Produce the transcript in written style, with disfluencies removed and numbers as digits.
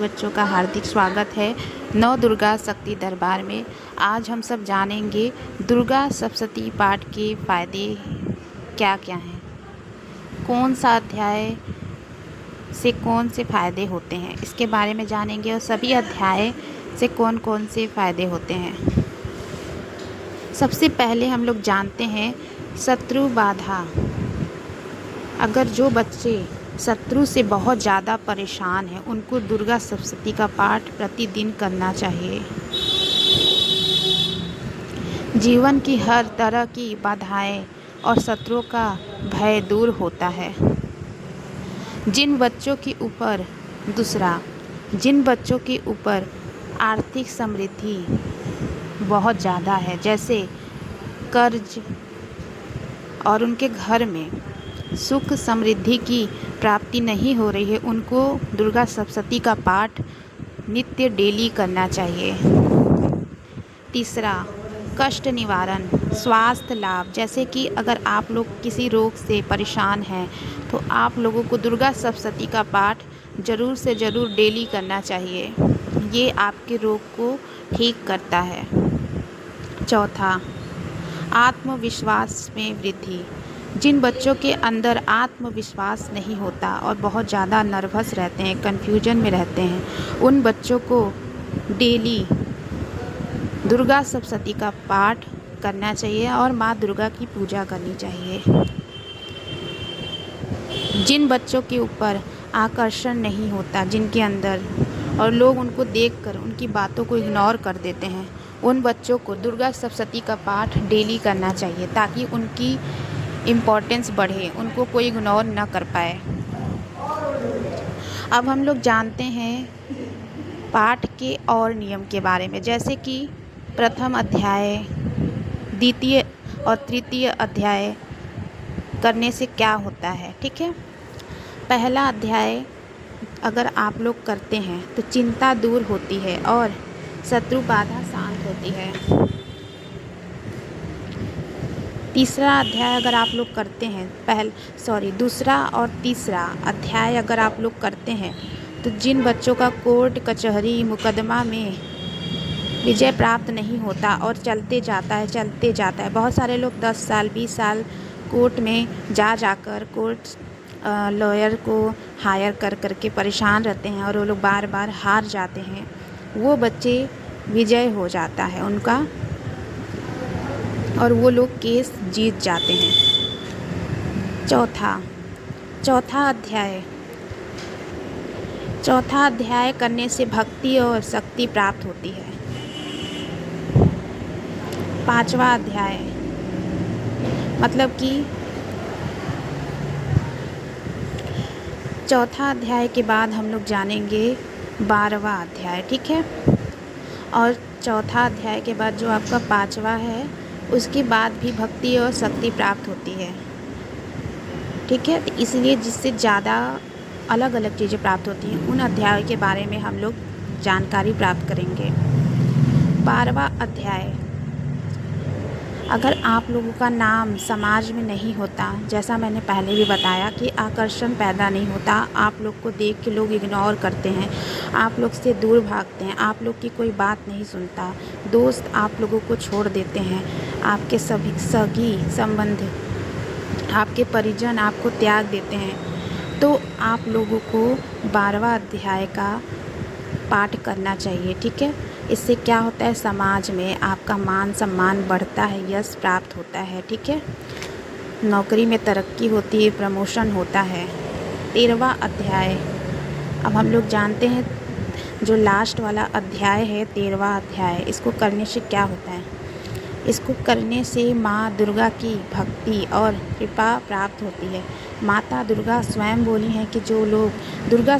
बच्चों का हार्दिक स्वागत है नव दुर्गा शक्ति दरबार में। आज हम सब जानेंगे दुर्गा सप्तशती पाठ के फायदे क्या क्या हैं, कौन सा अध्याय से कौन से फायदे होते हैं, इसके बारे में जानेंगे और सभी अध्याय से कौन कौन से फायदे होते हैं। सबसे पहले हम लोग जानते हैं शत्रु बाधा। अगर जो बच्चे शत्रु से बहुत ज़्यादा परेशान हैं, उनको दुर्गा सप्तशती का पाठ प्रतिदिन करना चाहिए। जीवन की हर तरह की बाधाएं और शत्रुओं का भय दूर होता है। जिन बच्चों के ऊपर आर्थिक समृद्धि बहुत ज़्यादा है, जैसे कर्ज और उनके घर में सुख समृद्धि की प्राप्ति नहीं हो रही है, उनको दुर्गा सप्तशती का पाठ नित्य डेली करना चाहिए। तीसरा, कष्ट निवारण, स्वास्थ्य लाभ। जैसे कि अगर आप लोग किसी रोग से परेशान हैं तो आप लोगों को दुर्गा सप्तशती का पाठ ज़रूर से ज़रूर डेली करना चाहिए। ये आपके रोग को ठीक करता है। चौथा, आत्मविश्वास में वृद्धि। जिन बच्चों के अंदर आत्मविश्वास नहीं होता और बहुत ज़्यादा नर्वस रहते हैं, कन्फ्यूजन में रहते हैं, उन बच्चों को डेली दुर्गा सप्तशती का पाठ करना चाहिए और माँ दुर्गा की पूजा करनी चाहिए। जिन बच्चों के ऊपर आकर्षण नहीं होता, जिनके अंदर, और लोग उनको देखकर उनकी बातों को इग्नोर कर देते हैं, उन बच्चों को दुर्गा सप्तशती का पाठ डेली करना चाहिए ताकि उनकी इम्पोर्टेंस बढ़े, उनको कोई इग्नोर ना कर पाए। अब हम लोग जानते हैं पाठ के और नियम के बारे में, जैसे कि प्रथम अध्याय, द्वितीय और तृतीय अध्याय करने से क्या होता है। ठीक है, पहला अध्याय अगर आप लोग करते हैं तो चिंता दूर होती है और शत्रु बाधा शांत होती है। तीसरा अध्याय अगर आप लोग करते हैं दूसरा और तीसरा अध्याय अगर आप लोग करते हैं तो जिन बच्चों का कोर्ट कचहरी मुकदमा में विजय प्राप्त नहीं होता और चलते जाता है, बहुत सारे लोग 10 साल 20 साल कोर्ट में जाकर कोर्ट लॉयर को हायर कर के परेशान रहते हैं और वो लोग बार बार हार जाते हैं, वो बच्चे विजय हो जाता है उनका और वो लोग केस जीत जाते हैं। चौथा अध्याय करने से भक्ति और शक्ति प्राप्त होती है। पांचवा अध्याय मतलब कि चौथा अध्याय के बाद हम लोग जानेंगे 12वां अध्याय। ठीक है, और चौथा अध्याय के बाद जो आपका 5वां है, उसके बाद भी भक्ति और शक्ति प्राप्त होती है। ठीक है, तो इसलिए जिससे ज़्यादा अलग अलग चीज़ें प्राप्त होती हैं, उन अध्यायों के बारे में हम लोग जानकारी प्राप्त करेंगे। 12वां अध्याय, अगर आप लोगों का नाम समाज में नहीं होता, जैसा मैंने पहले भी बताया कि आकर्षण पैदा नहीं होता, आप लोग को देख के लोग इग्नोर करते हैं, आप लोग से दूर भागते हैं, आप लोग की कोई बात नहीं सुनता, दोस्त आप लोगों को छोड़ देते हैं, आपके सभी सगी संबंध, आपके परिजन आपको त्याग देते हैं, तो आप लोगों को 12वां अध्याय का पाठ करना चाहिए। ठीक है, इससे क्या होता है, समाज में आपका मान सम्मान बढ़ता है, यश प्राप्त होता है। ठीक है, नौकरी में तरक्की होती है, प्रमोशन होता है। 13वां अध्याय, अब हम लोग जानते हैं जो लास्ट वाला अध्याय है 13वां अध्याय, इसको करने से क्या होता है, इसको करने से माँ दुर्गा की भक्ति और कृपा प्राप्त होती है। माता दुर्गा स्वयं बोली हैं कि जो लोग दुर्गा